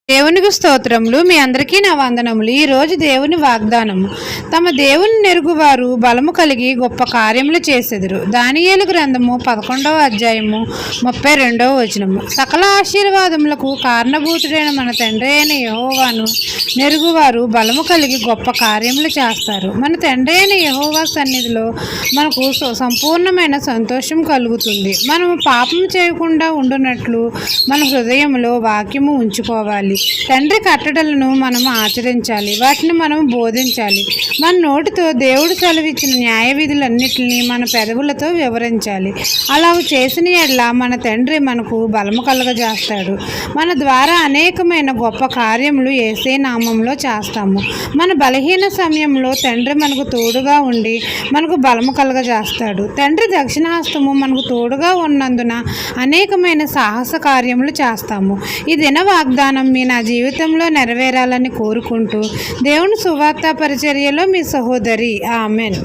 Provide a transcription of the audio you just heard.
దేవునికి స్తోత్రములు. మీ అందరికీ నా వందనములు. ఈరోజు దేవుని వాగ్దానము. తమ దేవుని నెరుగువారు బలము కలిగి గొప్ప కార్యములు చేసెదరు. దానియేలు గ్రంథము 11వ అధ్యాయము 32వ వచనము. సకల ఆశీర్వాదములకు కారణభూతుడైన మన తండ్రి అయిన యెహోవాను నెరుగువారు బలము కలిగి గొప్ప కార్యములు చేస్తారు. మన తండ్రి అయిన యెహోవా సన్నిధిలో మనకు సంపూర్ణమైన సంతోషం కలుగుతుంది. మనము పాపం చేయకుండా ఉండునట్లు మన హృదయంలో వాక్యము ఉంచుకోవాలి. తండ్రి కట్టడలను మనము ఆచరించాలి, వాటిని మనం బోధించాలి. మన నోటితో దేవుడు సెలవిచ్చిన న్యాయ విధులన్నిటిని మన పెదవులతో వివరించాలి. అలా చేసిన ఎడల మన తండ్రి మనకు బలము కలుగజేస్తాడు. మన ద్వారా అనేకమైన గొప్ప కార్యములు యేసే నామంలో చేస్తాము. మన బలహీన సమయంలో తండ్రి మనకు తోడుగా ఉండి మనకు బలము కలుగజేస్తాడు. తండ్రి దక్షిణాస్తము మనకు తోడుగా ఉన్నందున అనేకమైన సాహస కార్యములు చేస్తాము. ఈ దిన వాగ్దానం నా జీవితంలో నెరవేరాలని కోరుకుంటూ దేవుని సువార్త పరిచర్యలో మీ సహోదరి. ఆమెన్.